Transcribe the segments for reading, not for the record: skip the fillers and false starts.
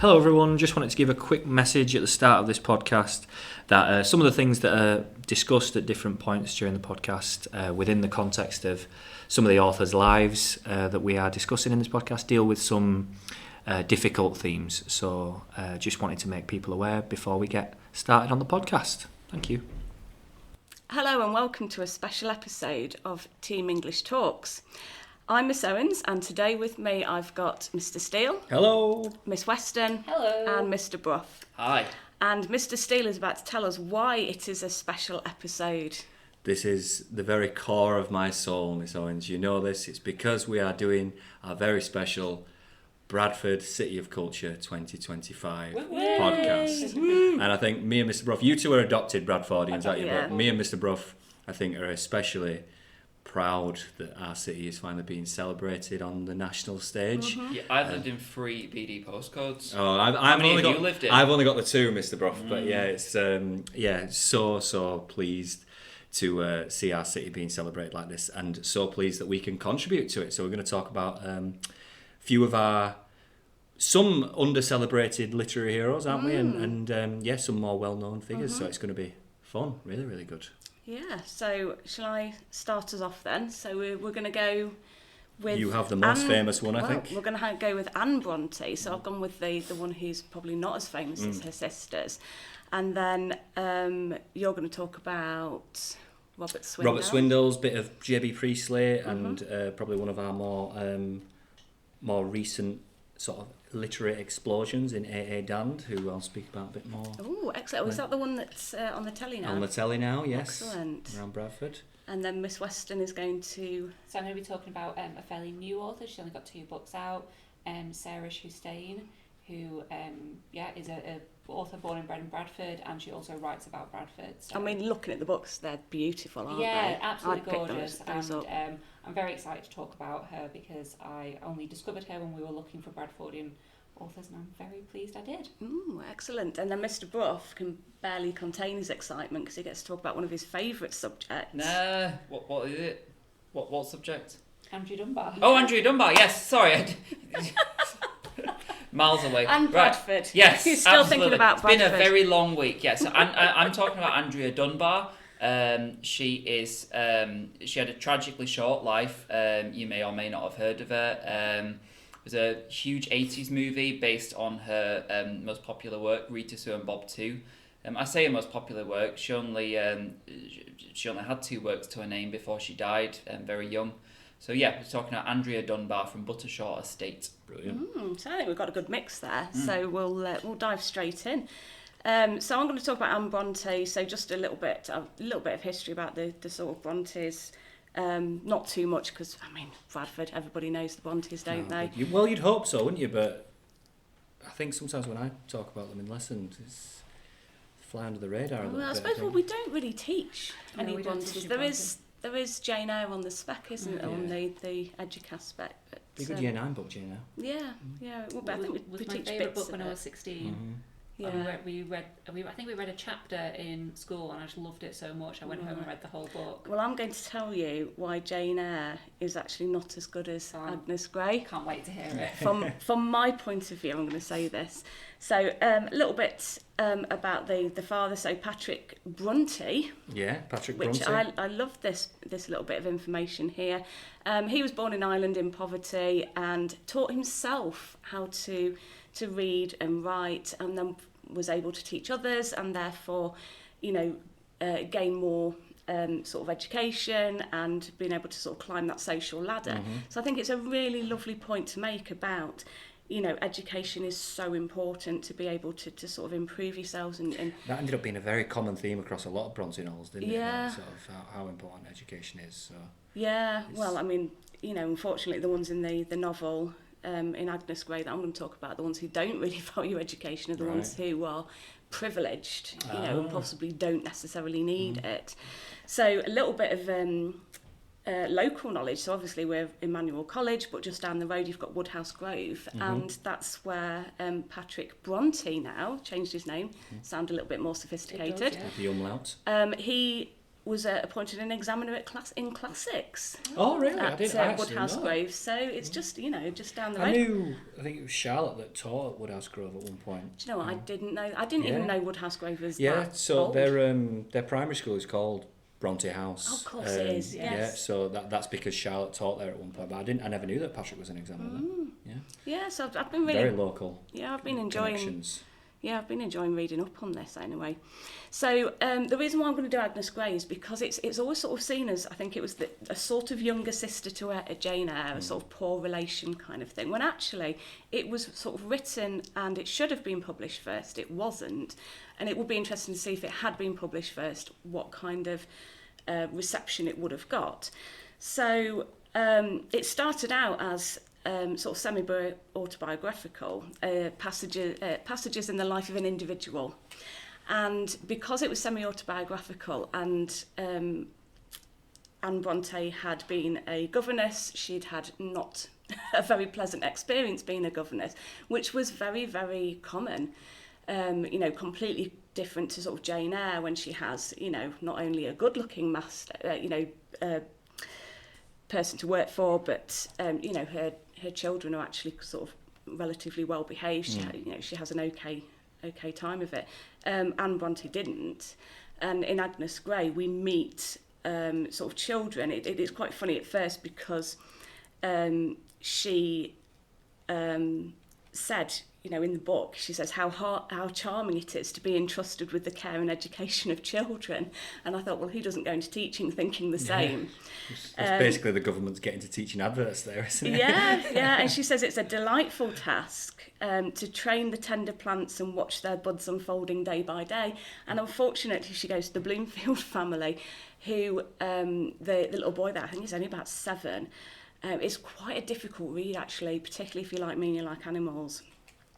Hello everyone, just wanted to give a quick message at the start of this podcast that some of the things that are discussed at different points during the podcast within the context of some of the authors' lives that we are discussing in this podcast deal with some difficult themes. So just wanted to make people aware before we get started on the podcast. Thank you. Hello and welcome to a special episode of Team English Talks. I'm Ms Owens, and today with me I've got Mr Steele. Hello. Ms Weston. Hello. And Mr Brough. Hi. And Mr Steele is about to tell us why it is a special episode. This is the very core of my soul, Miss Owens. You know this. It's because we are doing our very special Bradford City of Culture 2025 podcast. And I think me and Mr Brough, you two are adopted Bradfordians, aren't you? Yeah. But me and Mr Brough, I think, are especially proud that our city is finally being celebrated on the national stage. Yeah, I've lived in 3 BD postcodes. Oh, How many have you lived in? I've only got the 2, Mr Brough. But yeah, it's so pleased to see our city being celebrated like this, and so pleased that we can contribute to it. So we're going to talk about a few of our some under-celebrated literary heroes, aren't we? And some more well-known figures. So it's going to be fun, really, really good. Yeah, so shall I start us off then? So we're going to go with... You have the most famous one, I think. We're going to go with Anne Brontë. So I've gone with the one who's probably not as famous as her sisters. And then you're going to talk about Robert Swindells. Robert Swindells, bit of J.B. Priestley, and probably one of our more recent sort of literary explosions in AA Dhand, who I'll speak about a bit more. Oh, excellent. Was that the one that's on the telly now? On the telly now, yes. Excellent. Around Bradford. And then Ms Weston is going to... So I'm going to be talking about a fairly new author. She's only got 2 books out. Sairish Hussain, who is a author born and bred in Bradford, and she also writes about Bradford. So. I mean, looking at the books, they're beautiful, aren't they? Yeah, absolutely I'd pick gorgeous. those up. And I'm very excited to talk about her because I only discovered her when we were looking for Bradfordian authors, and I'm very pleased I did. Ooh, excellent. And then Mr Brough can barely contain his excitement because he gets to talk about one of his favourite subjects. Nah, what is it? What subject? Andrea Dunbar. Oh, Andrea Dunbar, yes, sorry. Miles away. And Bradford. Right. Yes, He's still absolutely. thinking about Bradford. It's been a very long week, yes. I'm talking about Andrea Dunbar. She had a tragically short life. You may or may not have heard of her. It was a huge 80s movie based on her most popular work, Rita Sue and Bob 2. I say her most popular work. She only had 2 works to her name before she died, very young. So yeah, we're talking about Andrea Dunbar from Buttershaw Estate. Brilliant. So I think we've got a good mix there. So we'll dive straight in. So I'm going to talk about Anne Brontë. So just a little bit of history about the sort of Brontes. Not too much because, I mean, Bradford, everybody knows the Brontes, don't they? Well, you'd hope so, wouldn't you? But I think sometimes when I talk about them in lessons, it's fly under the radar a little bit. Well, I suppose we don't really teach any we don't Brontes. teach There is Jane Eyre on the spec, isn't it, on the Educ aspect. But, be a good year 9 book, Jane Eyre. Yeah, it would be. I think we was my teach favourite bits book when of I it. was 16. Mm-hmm. Yeah. I think we read a chapter in school, and I just loved it so much. I went home and read the whole book. Well, I'm going to tell you why Jane Eyre is actually not as good as Agnes Grey. Can't wait to hear it. From my point of view, I'm going to say this. So a little bit about the father. So Patrick Brontë. Yeah, Patrick Which Brontë. I love this little bit of information here. He was born in Ireland in poverty and taught himself how to read and write, and then was able to teach others, and therefore, gain more sort of education and being able to sort of climb that social ladder. So I think it's a really lovely point to make about, education is so important to be able to sort of improve yourselves and That ended up being a very common theme across a lot of Brontë novels, didn't it? Yeah. Sort of how important education is. So. yeah, well, I mean, unfortunately the ones in the novel in Agnes Grey that I'm going to talk about, the ones who don't really value education are the ones who are privileged, and possibly don't necessarily need it. So a little bit of local knowledge. So obviously we're Emmanuel College, but just down the road you've got Woodhouse Grove, and that's where Patrick Brontë now changed his name, sound a little bit more sophisticated. Does, yeah. The umlaut. He was appointed an examiner in classics. Oh, really? At I didn't Woodhouse Grove. So it's just, just down the road. I think it was Charlotte that taught at Woodhouse Grove at one point. Do you know what? I didn't know. I didn't even know Woodhouse Grove was that so old. their primary school is called Brontë House. Oh, of course it is, yes. Yeah, so that's because Charlotte taught there at one point, but I never knew that Patrick was an examiner then. Yeah, so I've been really... Very local. Yeah, I've been enjoying... Connections. Yeah, I've been enjoying reading up on this anyway. So the reason why I'm going to do Agnes Grey is because it's always sort of seen as, I think it was a sort of younger sister to a Jane Eyre, a sort of poor relation kind of thing, when actually it was sort of written and it should have been published first. It wasn't. And it would be interesting to see if it had been published first, what kind of reception it would have got. So it started out as sort of semi-autobiographical passages in the life of an individual, and because it was semi-autobiographical and Anne Brontë had been a governess, she'd had not a very pleasant experience being a governess, which was very, very common. Completely different to sort of Jane Eyre, when she has, not only a good-looking master, person to work for, but her children are actually sort of relatively well behaved. She has an okay time of it. Anne Brontë didn't, and in Agnes Grey we meet sort of children. It is quite funny at first because she said, in the book, she says how charming it is to be entrusted with the care and education of children. And I thought, well, who doesn't go into teaching thinking the same? It's basically the government's getting to teaching adverts there, isn't it? Yeah. And she says it's a delightful task to train the tender plants and watch their buds unfolding day by day. And unfortunately, she goes to the Bloomfield family, who the little boy there, I think he's only about 7, is quite a difficult read, actually, particularly if you like me and you like animals.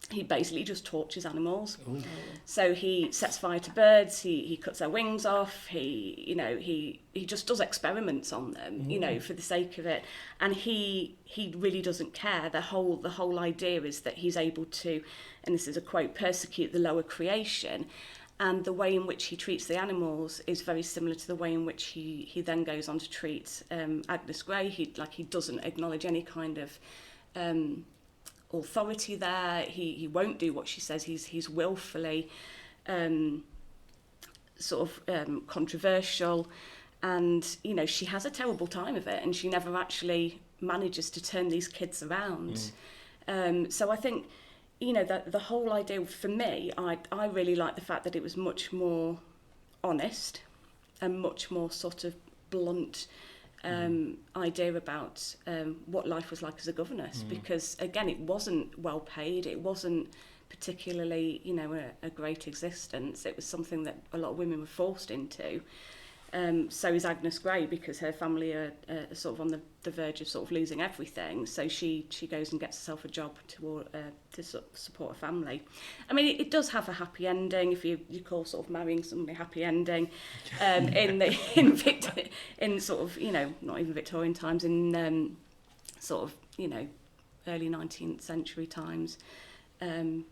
He basically just tortures animals. Ooh. So he sets fire to birds, he cuts their wings off, he just does experiments on them, for the sake of it. And he really doesn't care. The whole idea is that he's able to, and this is a quote, persecute the lower creation. And the way in which he treats the animals is very similar to the way in which he then goes on to treat Agnes Grey. He doesn't acknowledge any kind of authority there. He won't do what she says. He's willfully controversial, and she has a terrible time of it, and she never actually manages to turn these kids around. So I think that the whole idea for me, I really like the fact that it was much more honest and much more sort of blunt idea about what life was like as a governess, because again it wasn't well paid, it wasn't particularly a great existence. It was something that a lot of women were forced into. So is Agnes Grey, because her family are sort of on the verge of sort of losing everything. So she goes and gets herself a job to support a family. I mean, it does have a happy ending, if you call sort of marrying somebody a happy ending. In sort of not even Victorian times, in sort of early 19th century times. So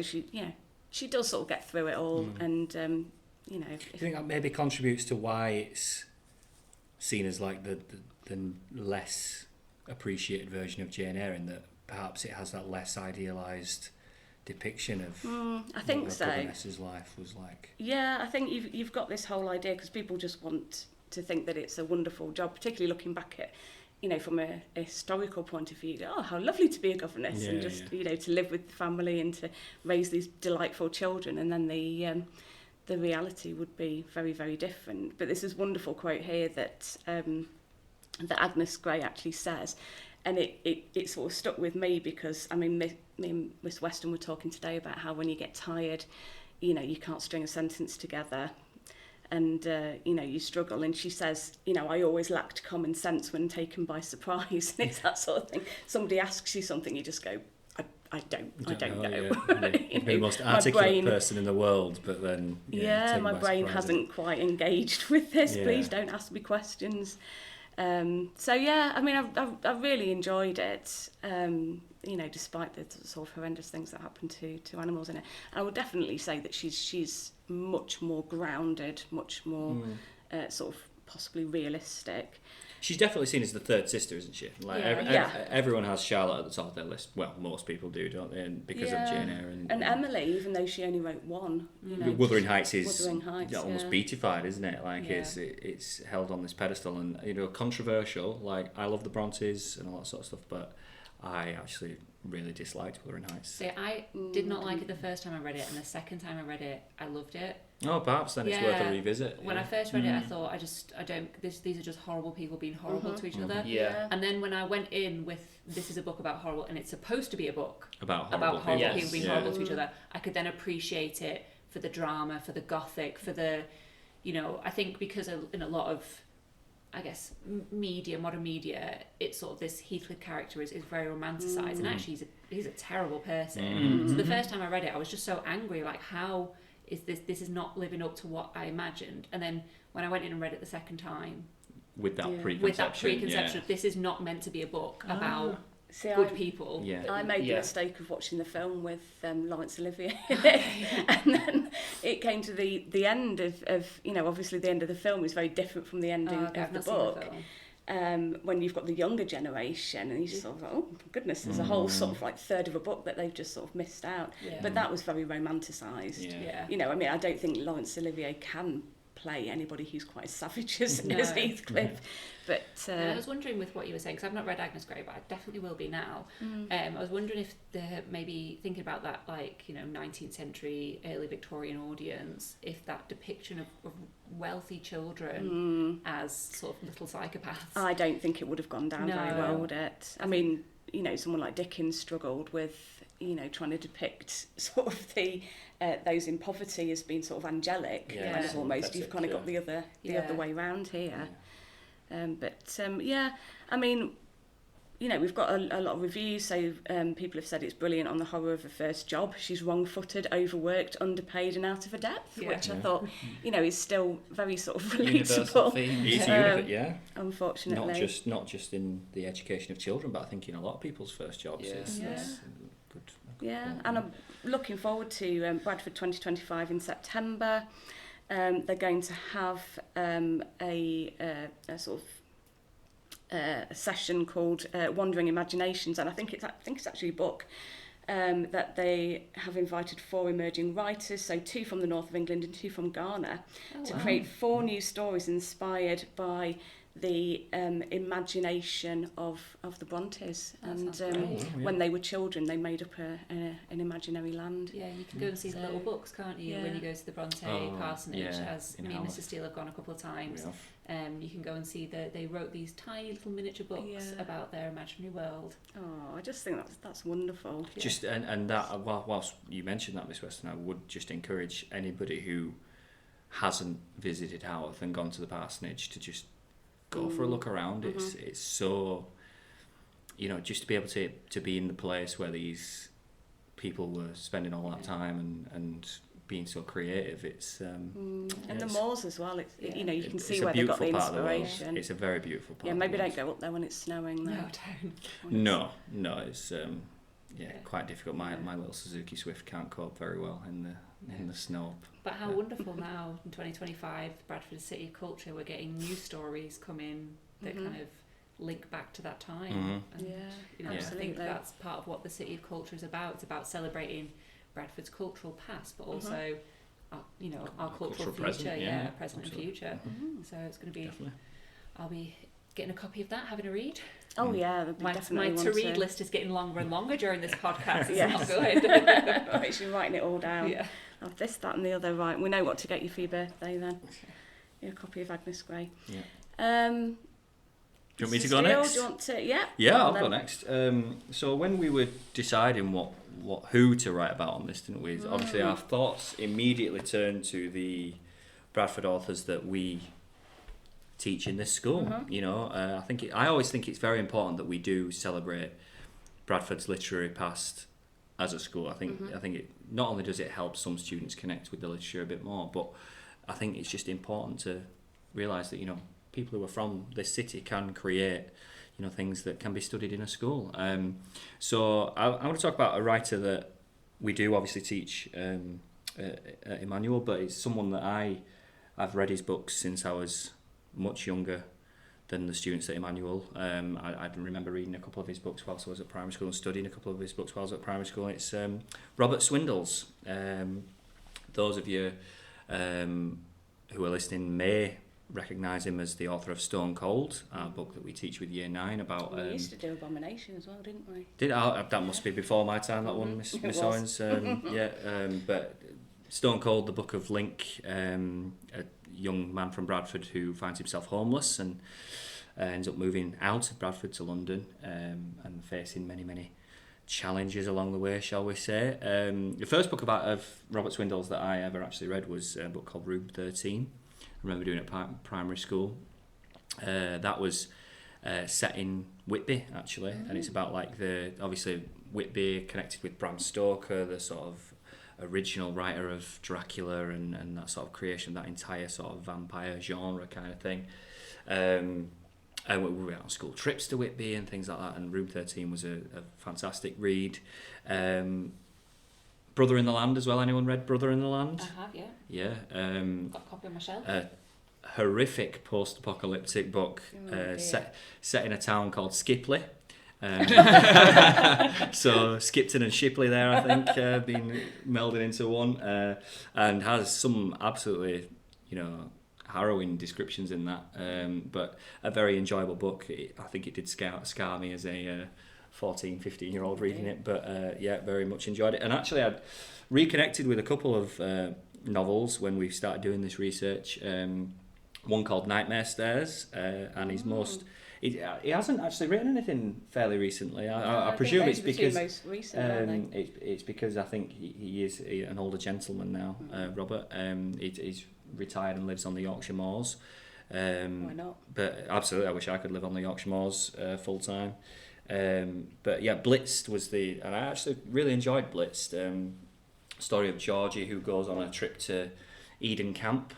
she does sort of get through it all, and. Do you think that maybe contributes to why it's seen as like the less appreciated version of Jane Eyre, in that perhaps it has that less idealised depiction of I think what so. a governess's life was like? Yeah, I think you've got this whole idea, because people just want to think that it's a wonderful job, particularly looking back at from a historical point of view. Oh, how lovely to be a governess, and just to live with the family and to raise these delightful children, and then the reality would be very, very different. But this is a wonderful quote here that Agnes Grey actually says, and it sort of stuck with me, because I mean, me and Ms Weston were talking today about how when you get tired, you can't string a sentence together, and you struggle. And she says, I always lacked common sense when taken by surprise. And it's that sort of thing. Somebody asks you something, you just go, I don't know. You're the most articulate person in the world, but then my brain hasn't quite engaged with this. Please don't ask me questions. I mean, I really enjoyed it. Despite the sort of horrendous things that happen to animals in it, I would definitely say that she's much more grounded, much more sort of possibly realistic. She's definitely seen as the third sister, isn't she? Like everyone has Charlotte at the top of their list. Well, most people do, don't they? And because of Jane Eyre and Emily, even though she only wrote one. Wuthering Heights is yeah. almost beatified, isn't it? Like it's held on this pedestal, and controversial. Like I love the Brontes and all that sort of stuff, but I actually really disliked Wuthering Heights. See, I did not like it the first time I read it, and the second time I read it, I loved it. Oh, perhaps then it's worth a revisit. When I first read it, I thought, these are just horrible people being horrible to each other. Yeah. And then when I went in with, this is a book about horrible, and it's supposed to be a book about horrible people being horrible to each Mm. other, I could then appreciate it for the drama, for the gothic, for the, I think because in a lot of, I guess, modern media, it's sort of this Heathcliff character is very romanticised, and actually he's a terrible person. So the first time I read it, I was just so angry, like, how is this is not living up to what I imagined. And then when I went in and read it the second time, with that preconception, of this is not meant to be a book about good people. Yeah. I made the mistake of watching the film with Laurence Olivier in it, and then it came to the end of obviously the end of the film is very different from the ending of the book. When you've got the younger generation, and you just sort of oh goodness, there's a whole sort of like third of a book that they've just sort of missed out. But that was very romanticised. I don't think Laurence Olivier can play anybody who's quite as savage as Heathcliff. But I was wondering with what you were saying, because I've not read Agnes Grey, but I definitely will be now. I was wondering if they're maybe thinking about that, 19th century, early Victorian audience, if that depiction of wealthy children as sort of little psychopaths. I don't think it would have gone down very well, would it? I mean, someone like Dickens struggled with, trying to depict sort of those in poverty as being sort of angelic. Kind of almost. You've kind of got the other way round here. I mean, we've got a lot of reviews, so people have said it's brilliant on the horror of her first job. She's wrong-footed, overworked, underpaid and out of her depth, which I thought, is still very sort of relatable. Unfortunately. Not just in the education of children, but I think in a lot of people's first jobs. It's good. Yeah, and I'm looking forward to Bradford 2025 in September. They're going to have a sort of a session called Wandering Imaginations, and I think it's actually a book that they have invited 4 emerging writers, so 2 from the north of England and 2 from Ghana, to create 4 new stories inspired by the imagination of the Brontes. When they were children, they made up an imaginary land. Yeah, you can go and see the little books, can't you, when you go to the Bronte parsonage, as me and Mr Steele have gone a couple of times. You can go and see that they wrote these tiny little miniature books about their imaginary world. Oh, I just think that's wonderful. Just and that whilst you mentioned that, Ms Weston, I would just encourage anybody who hasn't visited Haworth and gone to the parsonage to just go for a look around. It's so, just to be able to be in the place where these people were spending all that time and being so creative. It's and the moors as well. You can see where they got the inspiration. It's a very beautiful part. Yeah, maybe don't go up there when it's snowing. Though. No, it's quite difficult. My little Suzuki Swift can't cope very well in the snow. But how wonderful now in 2025, Bradford City of Culture, we're getting new stories come in that kind of link back to that time. And, I think that's part of what the City of Culture is about. It's about celebrating Bradford's cultural past, but also our cultural future, present and future. So it's going to be. Definitely. I'll be getting a copy of that, having a read. Oh yeah, my to-read list is getting longer and longer during this podcast. It's not good. She's writing it all down. Yeah. Oh, this, that, and the other. Right, we know what to get you for your birthday then. A copy of Agnes Grey. Yeah. Do you want me to go next? Do you want to? Yeah. Yeah, I'll go next. So when we were deciding who to write about on this, didn't we? Obviously, our thoughts immediately turned to the Bradford authors that we teach in this school. I always think it's very important that we do celebrate Bradford's literary past as a school. I think it not only does it help some students connect with the literature a bit more, but I think it's just important to realise that people who are from this city can create things that can be studied in a school. So I want to talk about a writer that we do obviously teach at Emmanuel, but it's someone that I I've read his books since I was much younger than the students at Emmanuel. I remember reading a couple of his books whilst I was at primary school and studying a couple of his books whilst I was at primary school. It's Robert Swindells. Those of you who are listening may recognise him as the author of Stone Cold, our book that we teach with Year 9 about... We used to do Abomination as well, didn't we? That must be before my time, that one, Miss Owens. But Stone Cold, the Book of Link, a young man from Bradford who finds himself homeless and ends up moving out of Bradford to London and facing many challenges along the way, shall we say. The first book of Robert Swindells that I ever actually read was a book called Room 13. I remember doing it at primary school. That was set in Whitby, actually, and it's about like obviously Whitby connected with Bram Stoker, the sort of original writer of Dracula and that sort of creation, that entire sort of vampire genre kind of thing. And we were on school trips to Whitby and things like that, and Room 13 was a fantastic read. Brother in the Land as well. Anyone read Brother in the Land? I have, yeah. Yeah. Got a copy on my shelf. Horrific post-apocalyptic book set in a town called Skipley. So Skipton and Shipley there, I think, being melded into one, and has some absolutely, harrowing descriptions in that, but a very enjoyable book. I think it did scar me as a 14, 15-year-old reading it, but very much enjoyed it. And actually I'd reconnected with a couple of novels when we started doing this research. One called Nightmare Stairs, and his most... He hasn't actually written anything fairly recently. I presume it's because... most recent, it's because I think he is an older gentleman now, Robert. He's retired and lives on the Yorkshire Moors. Why not? But absolutely, I wish I could live on the Yorkshire Moors full time. But yeah, Blitzed was and I actually really enjoyed Blitzed. Story of Georgie who goes on a trip to Eden Camp.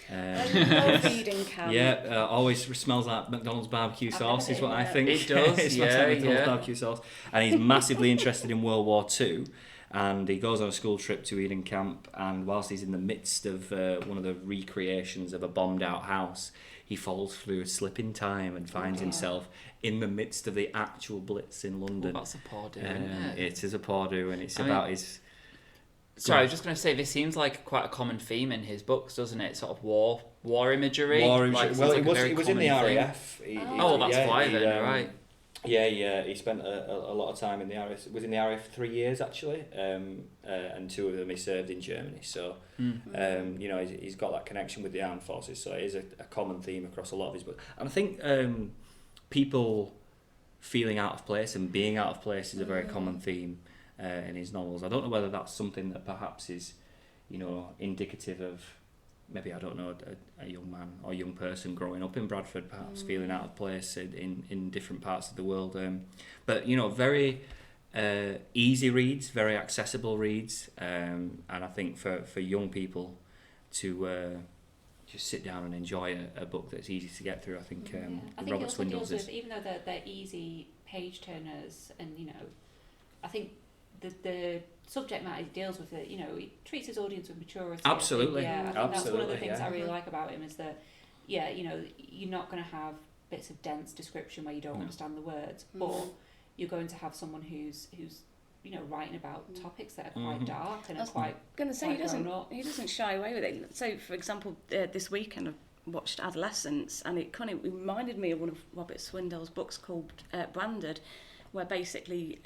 I love Eden Camp. Always smells like McDonald's barbecue sauce is what I think. It does, it smells like McDonald's barbecue sauce. And he's massively interested in World War II. And he goes on a school trip to Eden Camp, and whilst he's in the midst of one of the recreations of a bombed out house, he falls through a slip in time and finds himself in the midst of the actual Blitz in London. Well, that's a poor do, isn't it? It is a poor do, and it's about his... Sorry, I was just going to say, this seems like quite a common theme in his books, doesn't it? Sort of war imagery. Well, he was in the RAF. That's why then, right. Yeah, he spent a lot of time in the RAF. Was in the RAF 3 years actually, and 2 of them he served in Germany. So, he's got that connection with the armed forces. So it is a common theme across a lot of his books. And I think people feeling out of place and being out of place is a very common theme in his novels. I don't know whether that's something that perhaps is, indicative of maybe, I don't know, a young man or young person growing up in Bradford, perhaps feeling out of place in different parts of the world. But, very easy reads, very accessible reads. And I think for young people to just sit down and enjoy a book that's easy to get through, I think Robert Swindells is... Even though they're easy page turners and, I think the subject matter he deals with it, he treats his audience with maturity. Absolutely. I think that's one of the things I really like about him is that, you're not going to have bits of dense description where you don't understand the words, but you're going to have someone who's writing about topics that are quite dark and are quite... Going to say he doesn't shy away with it. So, for example, this weekend I watched Adolescence, and it kind of reminded me of one of Robert Swindells' books called Branded, where basically...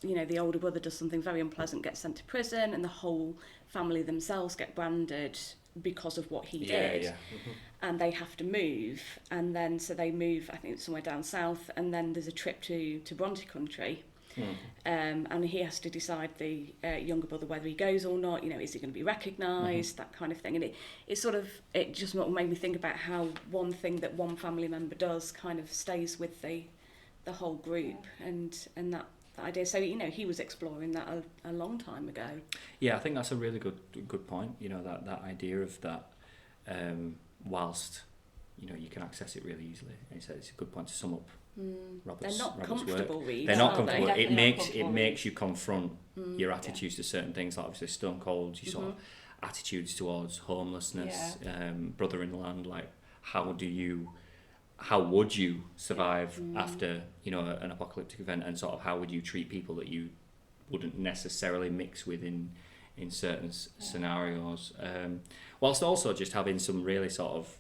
the older brother does something very unpleasant, gets sent to prison, and the whole family themselves get branded because of what he did. Yeah. Mm-hmm. And they have to move, and then so they move, I think it's somewhere down south, and then there's a trip to Brontë country, and he has to decide, the younger brother, whether he goes or not. Is he going to be recognised, that kind of thing. And it just made me think about how one thing that one family member does kind of stays with the whole group, and that idea. So he was exploring that a long time ago. Yeah, I think that's a really good point. That idea of that, whilst you can access it really easily. And it's a good point to sum up Robert's They're not Robert's comfortable work. reads. They're not comfortable. They? It makes you confront your attitudes to certain things. Like obviously Stone Cold, you sort of attitudes towards homelessness, brother in land, like how would you survive after, you know, an apocalyptic event, and sort of how would you treat people that you wouldn't necessarily mix with in certain scenarios, whilst also just having some really sort of,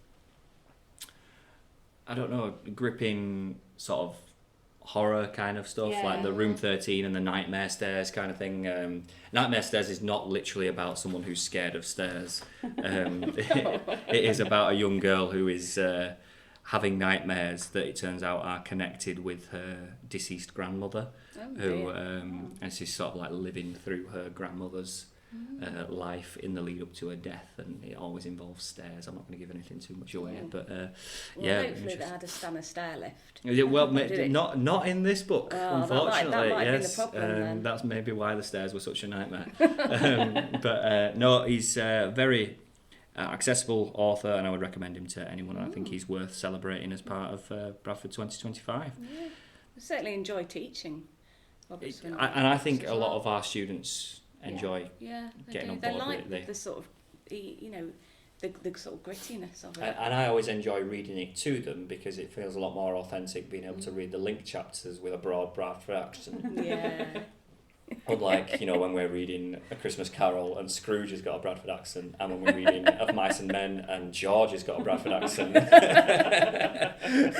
I don't know, gripping sort of horror kind of stuff, like the Room 13 and the Nightmare Stairs kind of thing. Nightmare Stairs is not literally about someone who's scared of stairs. It is about a young girl who is having nightmares that it turns out are connected with her deceased grandmother, and she's sort of like living through her grandmother's life in the lead up to her death, and it always involves stairs. I'm not going to give anything too much away, but hopefully they had a stair lift. Well, not in this book, unfortunately. That might yes, have been the problem, then. That's maybe why the stairs were such a nightmare. No, he's very accessible author, and I would recommend him to anyone. I think he's worth celebrating as part of Bradford 2025. Yeah, I certainly enjoy teaching Robert Swindells. And I think a lot of our students enjoy getting on board they like with it. the sort of, you know, the sort of grittiness of it. And I always enjoy reading it to them because it feels a lot more authentic being able to read the link chapters with a broad Bradford accent. Yeah. Unlike, you know, when we're reading A Christmas Carol and Scrooge has got a Bradford accent, and when we're reading Of Mice and Men and George has got a Bradford accent.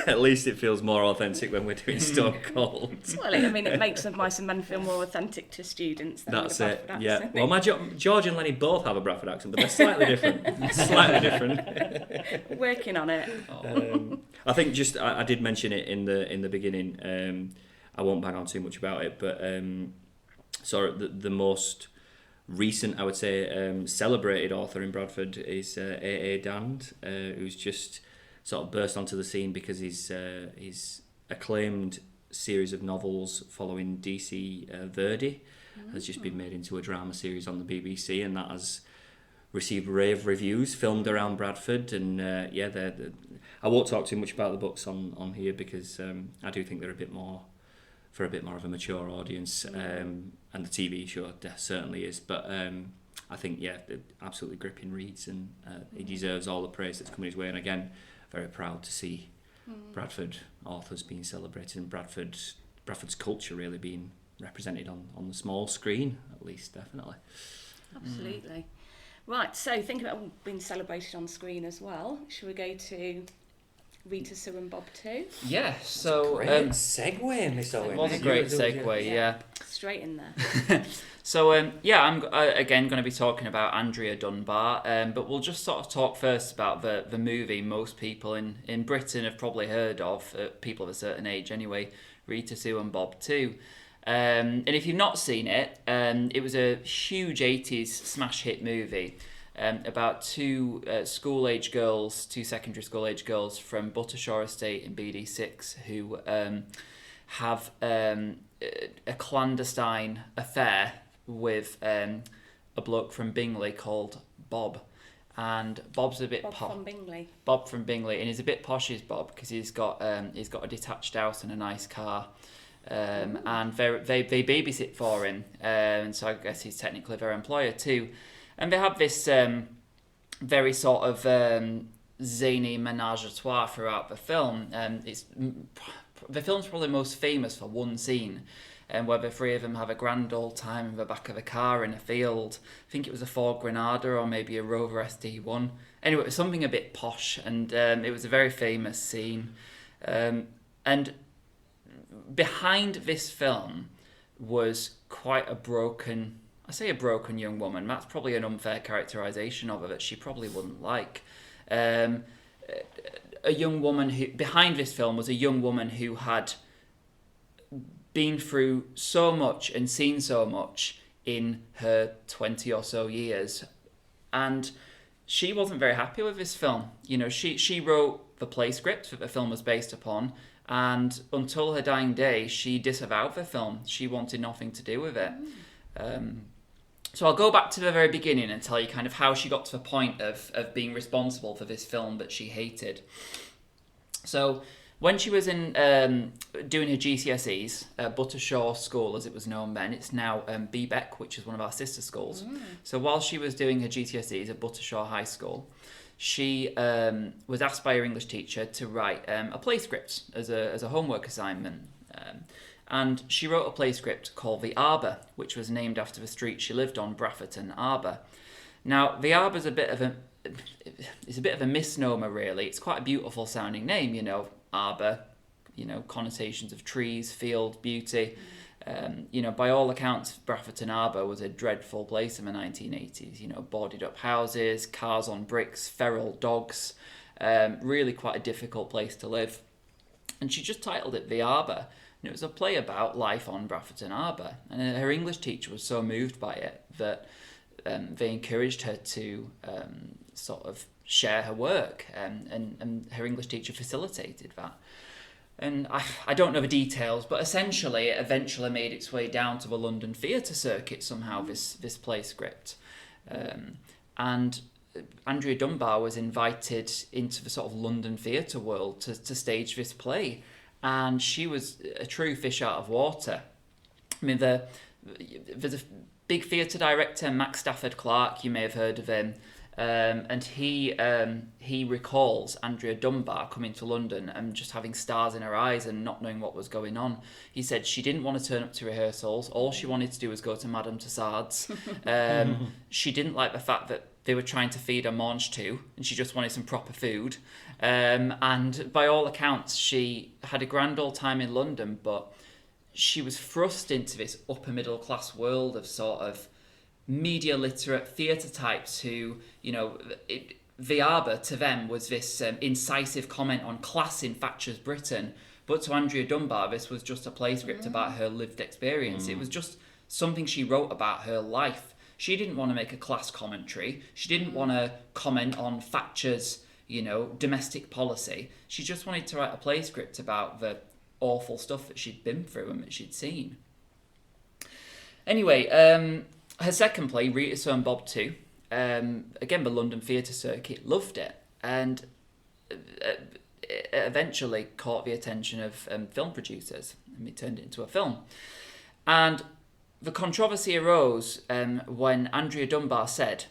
At least it feels more authentic when we're doing Stone Cold. Well, I mean, it makes Of Mice and Men feel more authentic to students than That's the it, Bradford yeah. accent. Well, my George and Lenny both have a Bradford accent, but they're slightly different. Slightly different. Working on it. I think just I did mention it in the beginning. I won't bang on too much about it, but so the most recent, I would say, celebrated author in Bradford is AA Dhand, who's just sort of burst onto the scene because his acclaimed series of novels following DC Verdi has just been made into a drama series on the BBC, and that has received rave reviews, filmed around Bradford, and I won't talk too much about the books on here because I do think they're a bit more of a mature audience, and the TV show certainly is, but I think they're absolutely gripping reads, and he deserves all the praise that's coming his way. And again, very proud to see Bradford authors being celebrated, and Bradford's culture really being represented on the small screen, at least, definitely. Absolutely. Right, so thinking about being celebrated on screen as well, shall we go to Rita, Sue and Bob too? Yeah, so... Great segue, Miss Owens. It was a great segue, yeah. Straight in there. So, I'm again going to be talking about Andrea Dunbar, but we'll just sort of talk first about the movie most people in Britain have probably heard of, people of a certain age anyway, Rita, Sue and Bob too. And if you've not seen it, it was a huge 80s smash hit movie about two school-age girls, two secondary school-age girls from Buttershaw Estate in BD6 who have a clandestine affair with a bloke from Bingley called Bob. And Bob's a bit Bob from Bingley. Bob from Bingley, and he's a bit posh, is Bob, because he's got a detached house and a nice car. And they babysit for him, and so I guess he's technically their employer too. And they have this very sort of zany menage a trois throughout the film. The film's probably most famous for one scene, where the three of them have a grand old time in the back of a car in a field. I think it was a Ford Granada or maybe a Rover SD1. Anyway, it was something a bit posh, and it was a very famous scene. And behind this film was quite a broken young woman. That's probably an unfair characterisation of her that she probably wouldn't like. A young woman who, behind this film was a young woman who had been through so much and seen so much in her 20 or so years. And she wasn't very happy with this film. You know, she wrote the play script that the film was based upon, and until her dying day, she disavowed the film. She wanted nothing to do with it. So I'll go back to the very beginning and tell you kind of how she got to the point of being responsible for this film that she hated. So when she was in doing her GCSEs, Buttershaw School, as it was known then, it's now BBEC, which is one of our sister schools. So while she was doing her GCSEs at Buttershaw High School, she was asked by her English teacher to write a play script as a homework assignment. And she wrote a play script called The Arbour, which was named after the street she lived on, Bradford Arbour. Now, The Arbour's a bit of a misnomer, really. It's quite a beautiful sounding name, you know, arbour, you know, connotations of trees, field, beauty. You know, by all accounts, Bradford Arbour was a dreadful place in the 1980s. You know, boarded up houses, cars on bricks, feral dogs. Really quite a difficult place to live. And she just titled it The Arbour. And it was a play about life on Bradford Arbour. And her English teacher was so moved by it that they encouraged her to sort of share her work, and her English teacher facilitated that. And I don't know the details, but essentially it eventually made its way down to the London theatre circuit somehow, this play script. And Andrea Dunbar was invited into the sort of London theatre world to stage this play. And she was a true fish out of water. I mean, there's a big theatre director, Max Stafford Clark, you may have heard of him. And he recalls Andrea Dunbar coming to London and just having stars in her eyes and not knowing what was going on. He said she didn't want to turn up to rehearsals. All she wanted to do was go to Madame Tussauds. She didn't like the fact that they were trying to feed her mange too, and she just wanted some proper food. And by all accounts, she had a grand old time in London, but she was thrust into this upper middle class world of sort of media literate theatre types who, you know, The Arbour to them was this incisive comment on class in Thatcher's Britain, but to Andrea Dunbar this was just a play script about her lived experience. It was just something she wrote about her life. She didn't want to make a class commentary. She didn't want to comment on Thatcher's, you know, domestic policy. She just wanted to write a play script about the awful stuff that she'd been through and that she'd seen. Anyway, her second play, Rita, So and Bob Too, again, the London theatre circuit loved it, and it eventually caught the attention of film producers, and we turned it into a film. And the controversy arose when Andrea Dunbar said,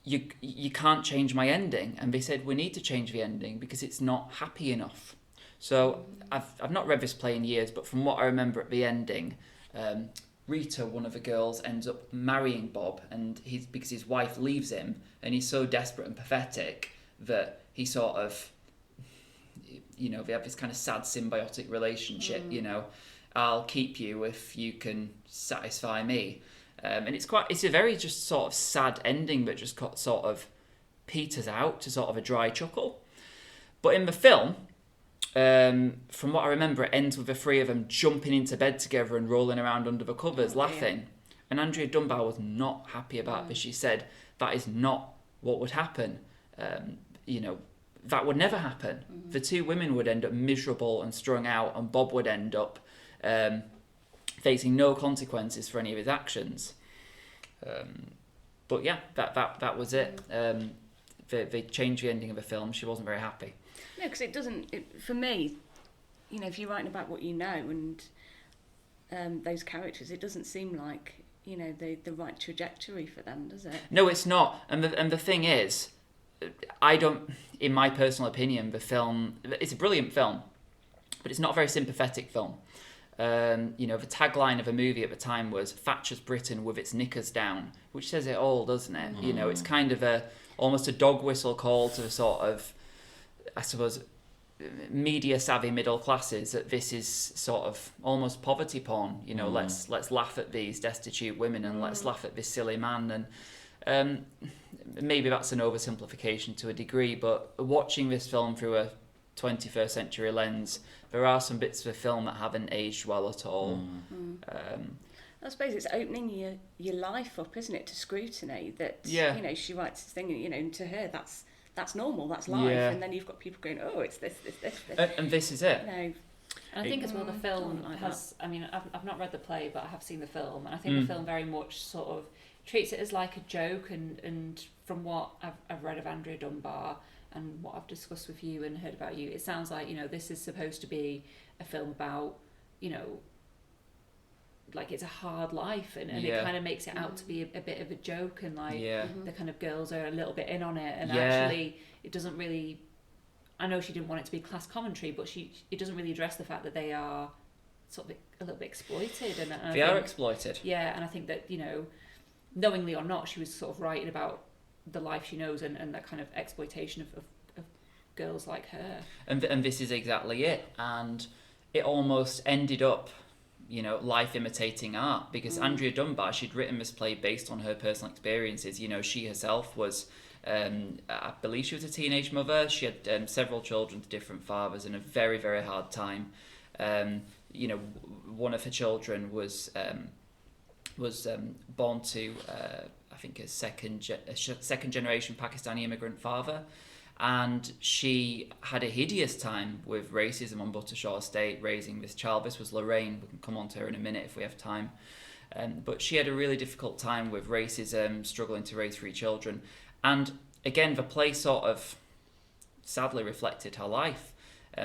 you can't change my ending. And they said, we need to change the ending because it's not happy enough. So I've not read this play in years, but from what I remember at the ending, Rita, one of the girls, ends up marrying Bob, and because his wife leaves him, and he's so desperate and pathetic that he sort of, you know, they have this kind of sad symbiotic relationship, you know, I'll keep you if you can satisfy me. And it's a very just sort of sad ending, but just sort of peters out to sort of a dry chuckle. But in the film, from what I remember, it ends with the three of them jumping into bed together and rolling around under the covers, laughing. And Andrea Dunbar was not happy about this. She said, that is not what would happen. You know, that would never happen. The two women would end up miserable and strung out, and Bob would end up facing no consequences for any of his actions. But yeah, that was it. They changed the ending of the film. She wasn't very happy. No, because it doesn't. For me, you know, if you're writing about what you know and those characters, it doesn't seem like, you know, the right trajectory for them, does it? No, it's not. And the thing is, I don't. In my personal opinion, the film, it's a brilliant film, but it's not a very sympathetic film. You know, the tagline of a movie at the time was Thatcher's Britain with its knickers down, which says it all, doesn't it? You know, it's kind of almost a dog whistle call to sort of, I suppose, media savvy middle classes that this is sort of almost poverty porn. You know, let's laugh at these destitute women and let's laugh at this silly man. And maybe that's an oversimplification to a degree, but watching this film through a 21st century lens, there are some bits of the film that haven't aged well at all. I suppose it's opening your life up, isn't it, to scrutiny, that, Yeah. you know, she writes this thing, you know, and to her that's normal, that's life, Yeah. and then you've got people going, oh, it's this. And this is it. You know, And I think as well the film like has, I mean, I've not read the play, but I have seen the film, and I think the film very much sort of treats it as like a joke, and from what I've read of Andrea Dunbar, and what I've discussed with you and heard about you, it sounds like, you know, this is supposed to be a film about, you know, like it's a hard life, and it kind of makes it out to be a bit of a joke, and like the kind of girls are a little bit in on it, and actually it doesn't really, I know she didn't want it to be class commentary, but it doesn't really address the fact that they are sort of a little bit exploited, and they are exploited. Yeah, and I think that, you know, knowingly or not, she was sort of writing about the life she knows, and that kind of exploitation of girls like her. And this is exactly it. And it almost ended up, you know, life imitating art, because Andrea Dunbar, she'd written this play based on her personal experiences. You know, she herself was, I believe she was a teenage mother. She had several children to different fathers, and a very, very hard time. You know, one of her children was born to, I think, a second generation Pakistani immigrant father. And she had a hideous time with racism on Buttershaw Estate, raising this child. This was Lorraine. We can come on to her in a minute if we have time. But she had a really difficult time with racism, struggling to raise 3 children. And again, the play sort of sadly reflected her life.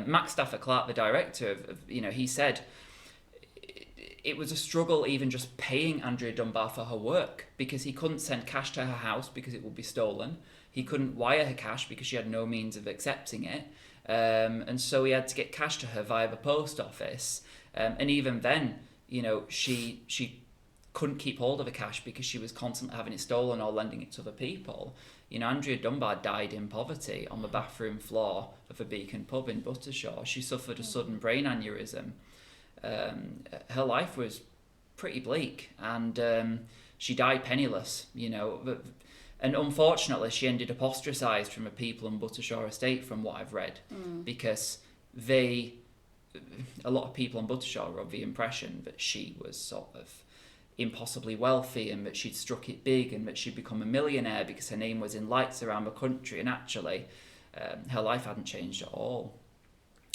Max Stafford Clark, the director, you know, he said it was a struggle even just paying Andrea Dunbar for her work, because he couldn't send cash to her house because it would be stolen. He couldn't wire her cash because she had no means of accepting it. And so he had to get cash to her via the post office. And even then, you know, she couldn't keep hold of the cash because she was constantly having it stolen or lending it to other people. You know, Andrea Dunbar died in poverty on the bathroom floor of a Beacon pub in Buttershaw. She suffered a sudden brain aneurysm. Her life was pretty bleak, and she died penniless, you know. And unfortunately, she ended up ostracised from the people on Buttershaw Estate, from what I've read, because a lot of people on Buttershaw were of the impression that she was sort of impossibly wealthy, and that she'd struck it big, and that she'd become a millionaire because her name was in lights around the country, and actually her life hadn't changed at all.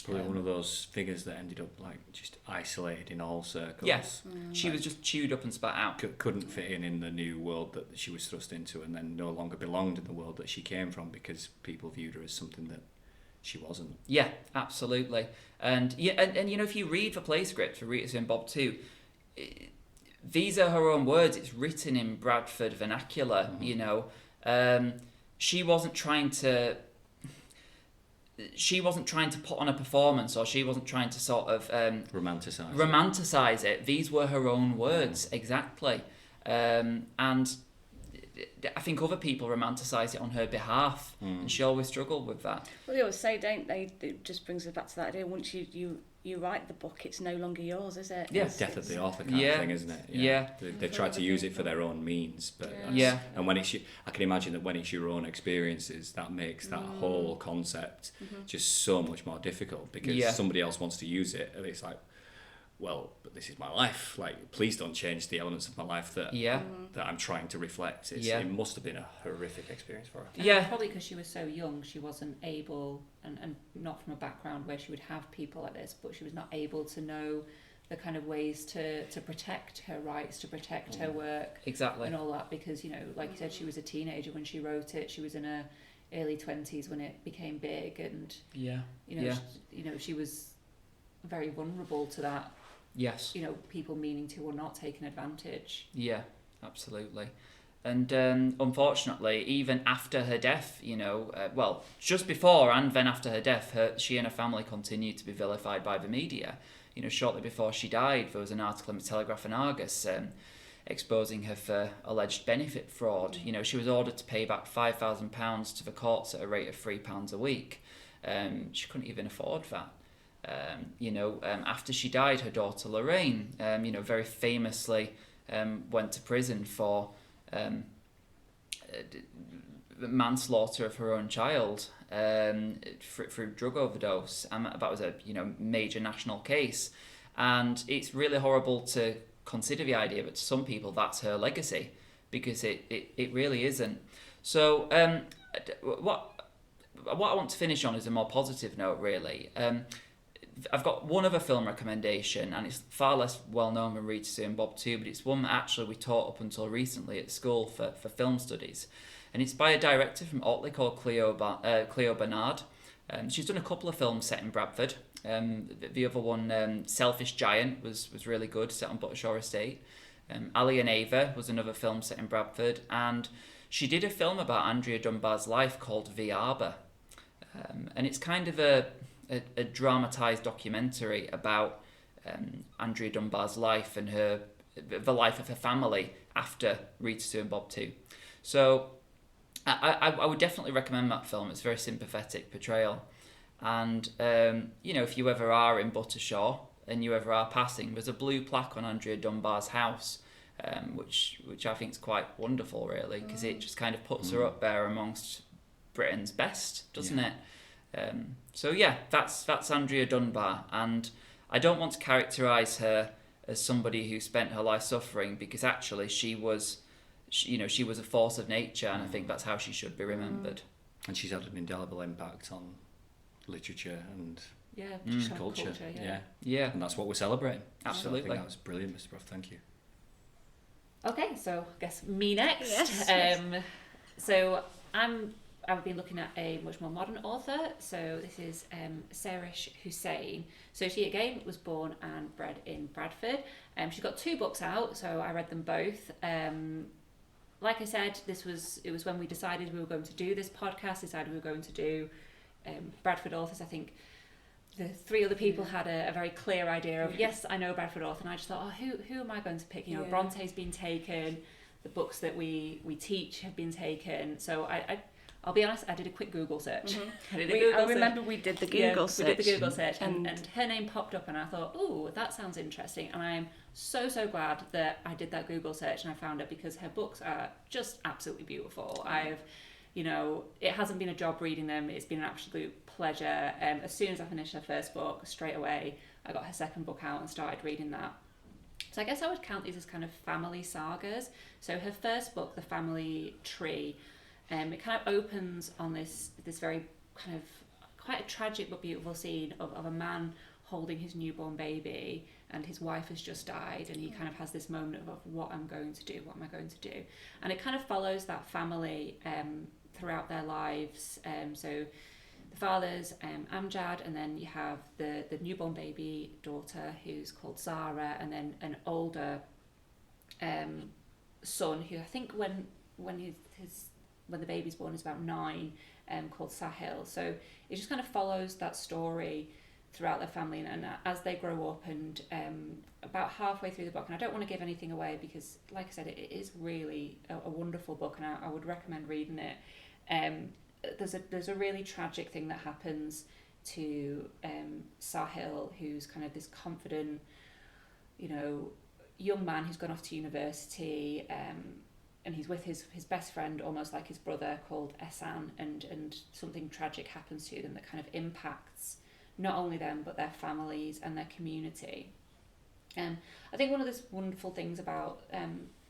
Probably one of those figures that ended up like just isolated in all circles. Yes, she was just chewed up and spat out. Couldn't fit in the new world that she was thrust into, and then no longer belonged in the world that she came from, because people viewed her as something that she wasn't. Yeah, absolutely. And and you know, if you read the play script for Rita and Bob too, these are her own words. It's written in Bradford vernacular. You know, she wasn't trying to put on a performance, or she wasn't trying to sort of romanticize it. These were her own words, exactly. And I think other people romanticize it on her behalf, and she always struggled with that. Well, they always say, don't they? It just brings us back to that idea. Once you write the book, it's no longer yours, is it? Yeah, death of the author kind of thing, isn't it? Yeah. They try to use it for their own means, but and when it's, I can imagine that when it's your own experiences, that makes that whole concept just so much more difficult, because somebody else wants to use it, and it's like, well, but this is my life. Like, please don't change the elements of my life that I'm trying to reflect. It must have been a horrific experience for her. And probably because she was so young, she wasn't able, and not from a background where she would have people like this, but she was not able to know the kind of ways to protect her rights, to protect her work. Exactly. And all that, because, you know, like you said, she was a teenager when she wrote it. She was in her early 20s when it became big, and she was very vulnerable to that. Yes. You know, people meaning to or not taking advantage. Yeah, absolutely. And unfortunately, even after her death, you know, just before and then after her death, she and her family continued to be vilified by the media. You know, shortly before she died, there was an article in the Telegraph and Argus exposing her for alleged benefit fraud. You know, she was ordered to pay back £5,000 to the courts at a rate of £3 a week. She couldn't even afford that. After she died, her daughter Lorraine, very famously went to prison for manslaughter of her own child through drug overdose, and that was a major national case. And it's really horrible to consider the idea, but to some people that's her legacy, because it really isn't. So what I want to finish on is a more positive note, really. I've got one other film recommendation, and it's far less well known than Rita and Bob too, but it's one that actually we taught up until recently at school for film studies. and it's by a director from Otley called Cleo Bernard. She's done a couple of films set in Bradford. The other one, Selfish Giant, was really good, set on Buttershaw Estate. Ali and Ava was another film set in Bradford, and she did a film about Andrea Dunbar's life called The Arbour. And it's kind of a dramatised documentary about Andrea Dunbar's life and the life of her family after Rita Sue and Bob too. So I would definitely recommend that film. It's a very sympathetic portrayal. And, if you ever are in Buttershaw and you ever are passing, there's a blue plaque on Andrea Dunbar's house, which I think is quite wonderful, really, because it just kind of puts her up there amongst Britain's best, doesn't it? So yeah, that's Andrea Dunbar, and I don't want to characterise her as somebody who spent her life suffering, because actually she was a force of nature, and I think that's how she should be remembered. And she's had an indelible impact on literature and culture. Yeah. And that's what we're celebrating. Absolutely. So I think that was brilliant, Mr. Brough. Thank you. Okay, so I guess me next. Yes. So I've been looking at a much more modern author. So this is Sairish Hussain. So she again was born and bred in Bradford. She's got 2 books out, so I read them both. Like I said, it was when we decided we were going to do this podcast, decided we were going to do Bradford authors. I think the 3 other people had a very clear idea of, yes, I know Bradford author, and I just thought, who am I going to pick? Bronte's been taken, the books that we teach have been taken. So I'll be honest, I did a quick Google search. Mm-hmm. I remember we did the Google search. We did the Google search, and her name popped up, and I thought, oh, that sounds interesting. And I am so glad that I did that Google search and I found her, because her books are just absolutely beautiful. It hasn't been a job reading them. It's been an absolute pleasure. As soon as I finished her first book, straight away, I got her second book out and started reading that. So I guess I would count these as kind of family sagas. So her first book, The Family Tree, it kind of opens on this very kind of quite a tragic but beautiful scene of a man holding his newborn baby, and his wife has just died, and he kind of has this moment of what am I going to do, and it kind of follows that family throughout their lives. So the father's Amjad, and then you have the newborn baby daughter who's called Zara, and then an older son who I think when the baby's born is about 9, called Sahil. So it just kind of follows that story throughout their family, and as they grow up, and about halfway through the book, and I don't want to give anything away because, like I said, it is really a wonderful book, and I would recommend reading it. There's a really tragic thing that happens to Sahil, who's kind of this confident, young man who's gone off to university, and he's with his best friend, almost like his brother, called Ehsan, and something tragic happens to them that kind of impacts not only them but their families and their community. I think one of the wonderful things about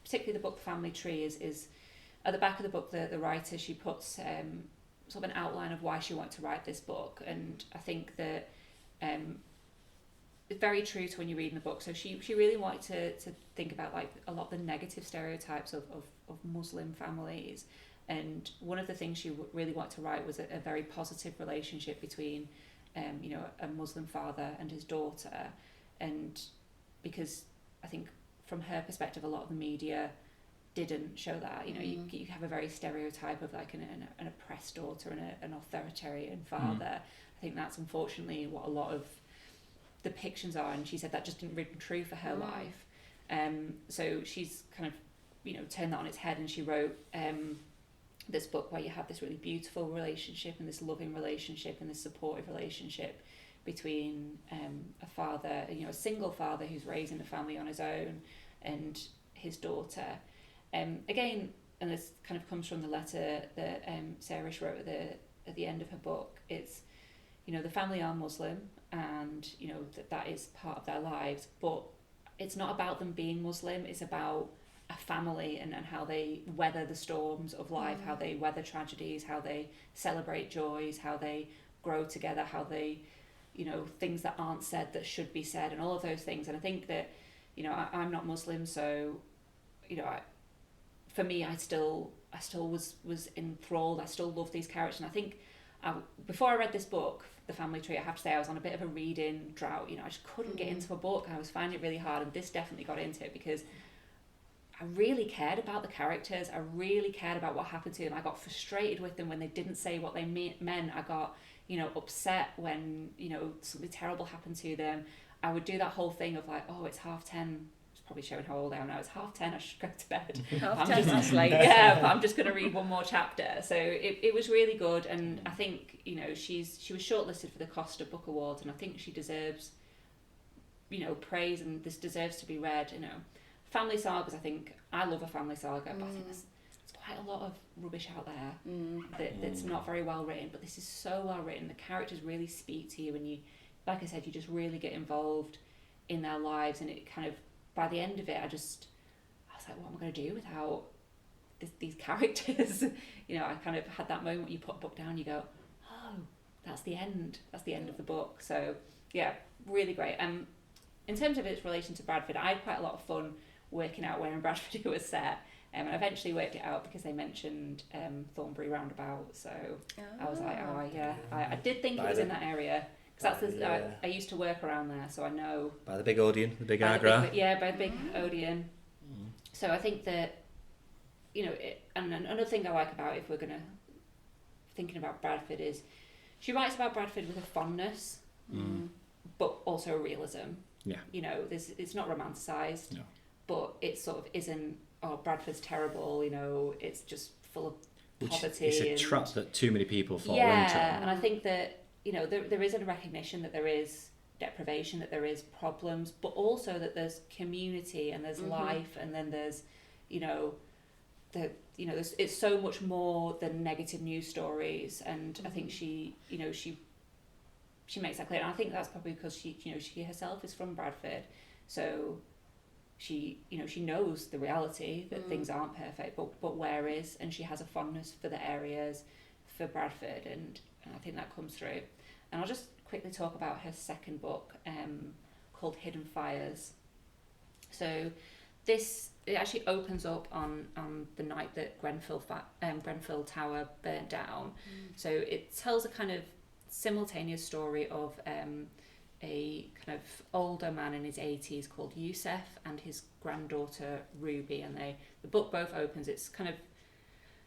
particularly the book The Family Tree is at the back of the book, the writer, she puts sort of an outline of why she wanted to write this book, and I think that it's very true to when you're reading the book. So she really wanted to think about like a lot of the negative stereotypes of Muslim families, and one of the things she really wanted to write was a very positive relationship between a Muslim father and his daughter, and because I think from her perspective a lot of the media didn't show that. You have a very stereotype of like an oppressed daughter and an authoritarian father. I think that's unfortunately what a lot of depictions are, and she said that just didn't ring true for her life. So she's kind of turned that on its head, and she wrote this book where you have this really beautiful relationship and this loving relationship and this supportive relationship between a father, a single father who's raising a family on his own, and his daughter. Again, and this kind of comes from the letter that Sairish wrote at the end of her book. It's the family are Muslim, and that is part of their lives, but it's not about them being Muslim. It's about a family and how they weather the storms of life, how they weather tragedies, how they celebrate joys, how they grow together, how they things that aren't said that should be said, and all of those things. And I think that I'm not Muslim, so for me, I still still was enthralled. I still love these characters, and I think before I read this book, The Family Tree, I have to say I was on a bit of a reading drought. I just couldn't get into a book. I was finding it really hard, and this definitely got into it because I really cared about the characters. I really cared about what happened to them. I got frustrated with them when they didn't say what they meant. I got, upset when, something terrible happened to them. I would do that whole thing of like, oh, it's 10:30. It's probably showing how old I am now. It's 10:30. I should go to bed. 10:30, that's late. Yeah, but I'm just going to read one more chapter. So it was really good. And I think, she was shortlisted for the Costa Book Awards, and I think she deserves, praise, and this deserves to be read, Family sagas, I love a family saga, but I think there's quite a lot of rubbish out there that's not very well written, but this is so well written. The characters really speak to you, and you, like I said, you just really get involved in their lives, and it kind of, by the end of it, I was like, what am I going to do without these characters? I kind of had that moment where you put a book down, you go, oh, that's the end of the book. So yeah, really great. In terms of its relation to Bradford, I had quite a lot of fun working out where in Bradford it was set, and I eventually worked it out because they mentioned Thornbury Roundabout, so I was like, oh yeah, I did think it was in that area, because that's I used to work around there, so I know. By the big Odeon, the big Agra. By the big Odeon. So I think that, and another thing I like about, if we're thinking about Bradford, is she writes about Bradford with a fondness, but also a realism. Yeah. It's not romanticised. No. But it sort of isn't, oh, Bradford's terrible, it's just full of poverty. It's a trap that too many people fall into. Yeah, and I think that, there is a recognition that there is deprivation, that there is problems, but also that there's community and there's life, and then there's, it's so much more than negative news stories. And I think she makes that clear. And I think that's probably because she herself is from Bradford, so she knows the reality that things aren't perfect, but where is, and she has a fondness for the areas, for Bradford, and I think that comes through. And I'll just quickly talk about her second book, called Hidden Fires. So it actually opens up on the night that Grenfell Tower burnt down. So it tells a kind of simultaneous story of a kind of older man in his 80s called Yusuf and his granddaughter Ruby, and the book both opens, it's kind of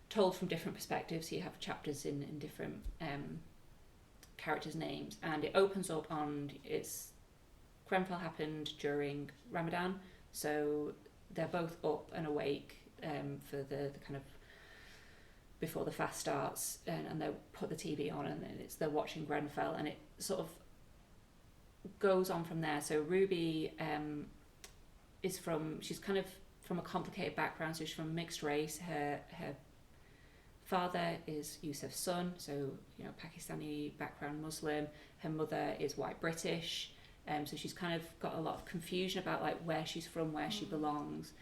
told from different perspectives, so you have chapters in different characters' names, and it opens up on, Grenfell happened during Ramadan, so they're both up and awake for the kind of before the fast starts, and they put the TV on, and then they're watching Grenfell, and it sort of goes on from there. So Ruby she's kind of from a complicated background, so she's from mixed race. Her father is Yusuf's son, so Pakistani background, Muslim. Her mother is white British, so she's kind of got a lot of confusion about like where she's from, where she belongs.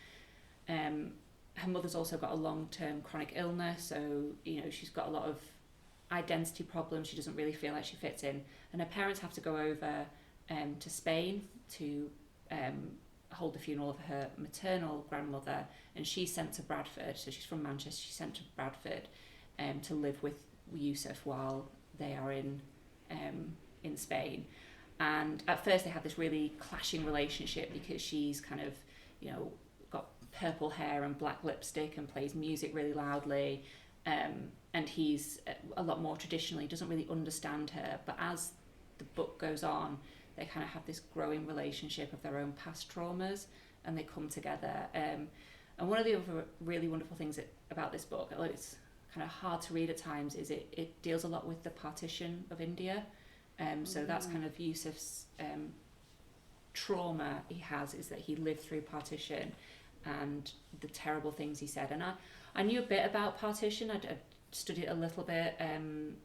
Her mother's also got a long-term chronic illness, so she's got a lot of identity problems. She doesn't really feel like she fits in, and her parents have to go over to Spain to hold the funeral of her maternal grandmother, and she's sent to Bradford. So she's from Manchester. She's sent to Bradford to live with Yusuf while they are in Spain. And at first they have this really clashing relationship because she's kind of got purple hair and black lipstick and plays music really loudly, and he's a lot more traditionally, doesn't really understand her. But as the book goes on, they kind of have this growing relationship of their own past traumas, and they come together. And one of the other really wonderful things about this book, although it's kind of hard to read at times, is it deals a lot with the partition of India. So that's kind of Yusuf's trauma he has, is that he lived through partition and the terrible things he said. And I knew a bit about partition. I'd studied a little bit, in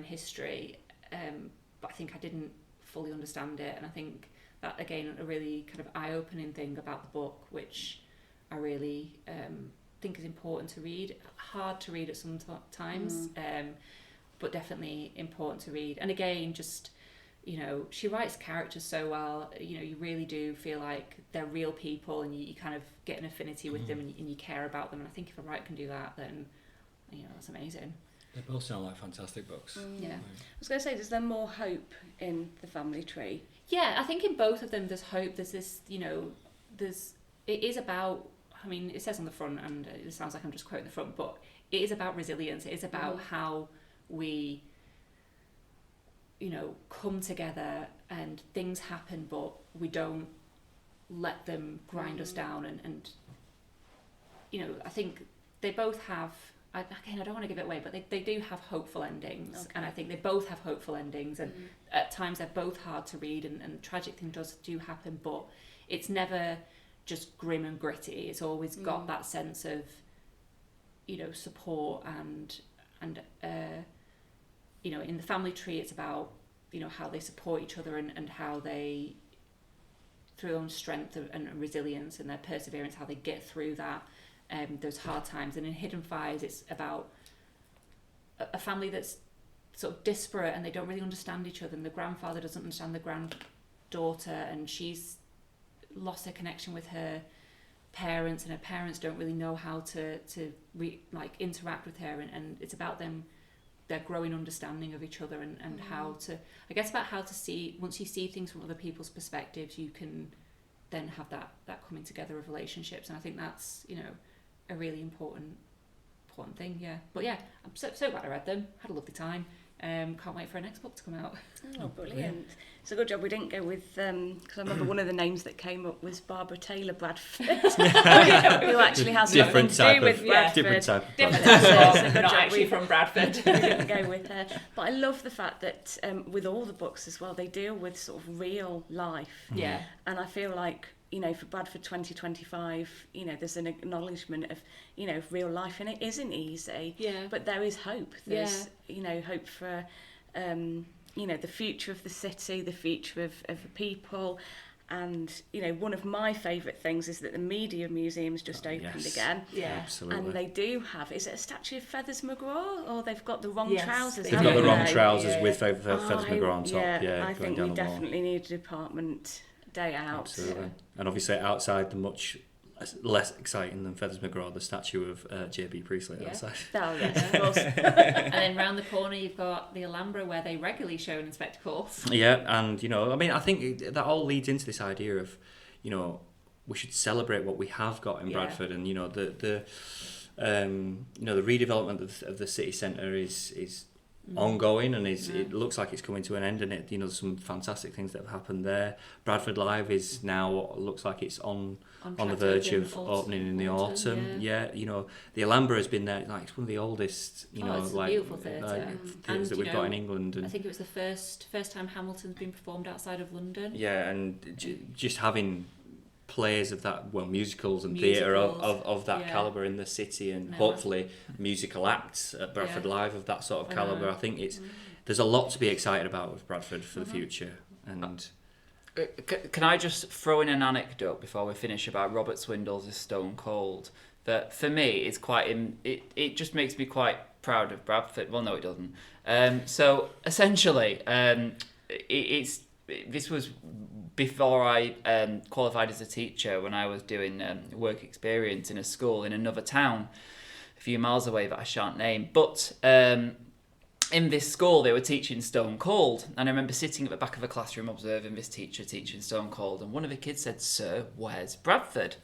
history, but I think I didn't fully understand it. And I think that, again, a really kind of eye-opening thing about the book, which I really think is important to read. Hard to read at some times, but definitely important to read. And again, just you know, she writes characters so well. You know, you really do feel like they're real people, and you kind of get an affinity with them, and you care about them. And I think if a writer can do that, then, you know, that's amazing. They both sound like fantastic books. Yeah. I was going to say, is there more hope in the family tree? Yeah, I think in both of them there's hope. There's this, you know, it is about, I mean, it says on the front, and it sounds like I'm just quoting the front, but it is about resilience. It is about how we, you know, come together and things happen, but we don't let them grind us down. And you know, I think they both have, I don't want to give it away, but they do have hopeful endings. Okay. And I think they both have hopeful endings, and at times they're both hard to read, and tragic things do happen, but it's never just grim and gritty. It's always got that sense of, you know, support and you know, in the family tree it's about, you know, how they support each other, and how they, through their own strength and resilience and their perseverance, how they get through that, those hard times. And in Hidden Fires it's about a family that's sort of disparate, and they don't really understand each other, and the grandfather doesn't understand the granddaughter, and she's lost her connection with her parents, and her parents don't really know how to interact with her, and it's about their growing understanding of each other, and how to, I guess, about how to see, once you see things from other people's perspectives, you can then have that coming together of relationships. And I think that's, you know, a really important thing. Yeah, but yeah, I'm so glad I read them. Had a lovely time. Can't wait for our next book to come out. Oh, brilliant. It's a good job we didn't go with, because I remember one of the names that came up was Barbara Taylor Bradford, who actually has nothing to do with Bradford. Different type of Different Bradford. not actually from Bradford. We didn't go with her. But I love the fact that with all the books as well, they deal with sort of real life. Yeah. And I feel like, you know, for Bradford 2025, you know, there's an acknowledgement of, you know, real life, and it isn't easy. Yeah. But there is hope. There's, you know, hope for, you know, the future of the city, the future of the people. And, you know, one of my favourite things is that the Media Museum's just opened again. Yeah, absolutely. And they do have, is it a statue of Feathers McGraw? Or they've got the wrong trousers? They've got the wrong they? trousers with Feathers McGraw on top. Yeah, I going think down we the wall. definitely need a department day out. Absolutely. And obviously outside, the much less exciting than Feathers McGraw, the statue of J.B. Priestley outside. Oh, yes, of course. And then round the corner you've got the Alhambra, where they regularly show in spectacles. Yeah, and, you know, I mean, I think that all leads into this idea of, you know, we should celebrate what we have got in Bradford, and, you know, the you know, the redevelopment of the city centre is ongoing, and it looks like it's coming to an end, and it, you know, there's some fantastic things that have happened there. Bradford Live is now, looks like it's on the verge of opening in the autumn. Yeah, you know, the Alhambra has been there, like, it's one of the oldest, you know, it's a like beautiful theatre. theatres that we've got in England. And I think it was the first time Hamilton's been performed outside of London. Yeah, and just having plays of that, well, musicals and theatre of that calibre in the city, and hopefully musical acts at Bradford Live of that sort of calibre. I think there's a lot to be excited about with Bradford for the future. And can I just throw in an anecdote before we finish about Robert Swindells' Stone Cold? That for me is quite it just makes me quite proud of Bradford. Well, no, it doesn't. So essentially, this was before I qualified as a teacher, when I was doing work experience in a school in another town a few miles away that I shan't name. But in this school they were teaching Stone Cold, and I remember sitting at the back of a classroom observing this teacher teaching Stone Cold, and one of the kids said, "Sir, where's Bradford?"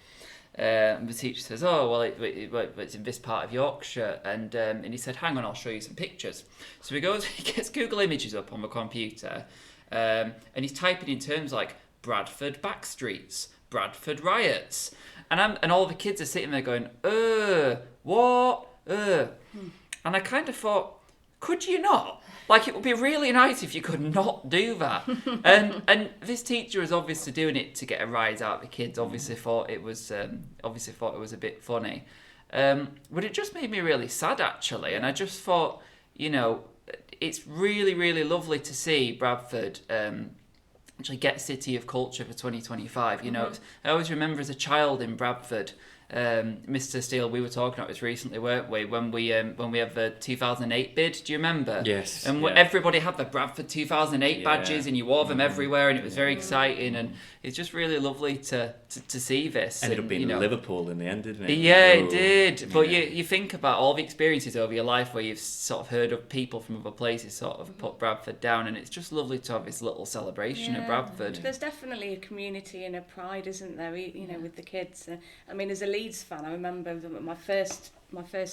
And the teacher says, "Oh, well, it's in this part of Yorkshire." And he said, "Hang on, I'll show you some pictures." So he gets Google Images up on the computer, and he's typing in terms like Bradford backstreets, Bradford riots, and all the kids are sitting there going, what? And I kind of thought, could you not? Like, it would be really nice if you could not do that. And this teacher was obviously doing it to get a rise out of the kids. Obviously thought it was a bit funny, but it just made me really sad, actually. And I just thought, you know, it's really, really lovely to see Bradford actually get City of Culture for 2025. You know, I always remember as a child in Bradford, Mr. Steele, we were talking about this recently, weren't we? When we had the 2008 bid, do you remember? Yes. And yeah. everybody had the Bradford 2008 badges, and you wore them everywhere, and it was very exciting, and it's just really lovely to see this. Ended up being you know, Liverpool in the end, didn't it? Yeah, it did. But you think about all the experiences over your life where you've sort of heard of people from other places sort of put Bradford down, and it's just lovely to have this little celebration at Bradford. There's definitely a community and a pride, isn't there? You know, with the kids. I mean, as a Leeds fan, I remember my first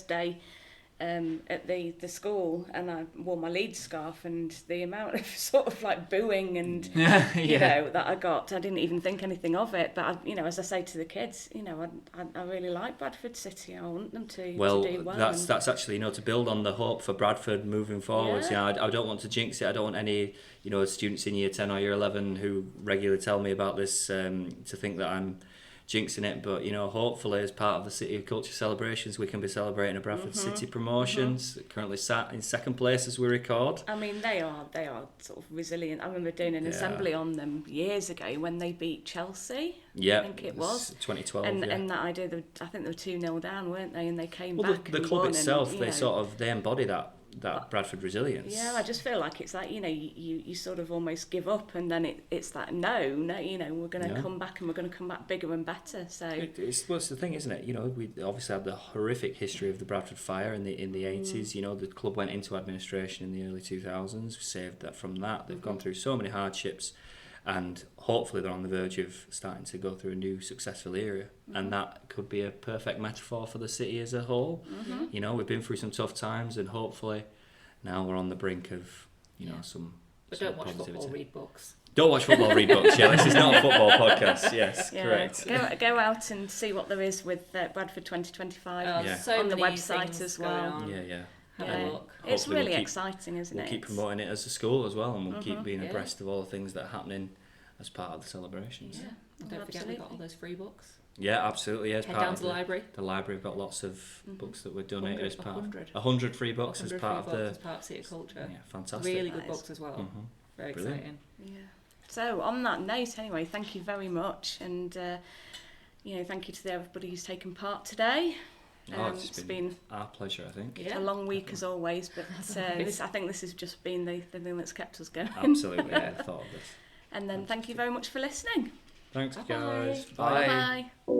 day at the school, and I wore my Leeds scarf, and the amount of sort of like booing and you know that I got, I didn't even think anything of it. But you know, as I say to the kids, you know, I really like Bradford City. I want them to do well. That's actually, you know, to build on the hope for Bradford moving forwards. Yeah. You know, I don't want to jinx it. I don't want any, you know, students in year 10 or year 11 who regularly tell me about this to think that I'm jinxing it, but you know, hopefully as part of the City of Culture celebrations, we can be celebrating a Bradford City promotions. Currently sat in second place as we record. I mean, they are sort of resilient. I remember doing an assembly on them years ago when they beat Chelsea. Yeah, I think it was 2012. And that idea, I think they were 2-0 down, weren't they? And they came back. The and club won itself, and, they embody that Bradford resilience. Yeah, I just feel like it's like, you know, you sort of almost give up, and then it's that no, you know, we're going to come back, and we're going to come back bigger and better. So it's the thing, isn't it? You know, we obviously had the horrific history of the Bradford fire in the 80s. You know, the club went into administration in the early 2000s. We saved that from that. They've gone through so many hardships, and hopefully they're on the verge of starting to go through a new successful era, and that could be a perfect metaphor for the city as a whole. You know, we've been through some tough times, and hopefully now we're on the brink of, you know, some. But don't watch football, read books. Don't watch football, read books. Yeah, this is not a football podcast. Yes, correct. Go out and see what there is with Bradford 2025 so on the many website as well. Yeah. Have a look. It's really exciting, isn't it? We'll keep promoting it as a school as well, and we'll keep being abreast of all the things that are happening as part of the celebrations. Yeah. Don't forget we've got all those free books. Yeah, absolutely. Yeah, Head down to the library. The library, we've got lots of books that we're donating as part 100 free books as part of City of Culture. Yeah, fantastic. Really good books as well. Very exciting. Yeah. So on that note, anyway, thank you very much, and you know, thank you to everybody who's taken part today. It's been our pleasure, I think. It's a long week as always, but I think this has just been the thing that's kept us going. Absolutely, I thought of this. And then thank you very much for listening. Thanks, Bye-bye. guys. Bye. Bye.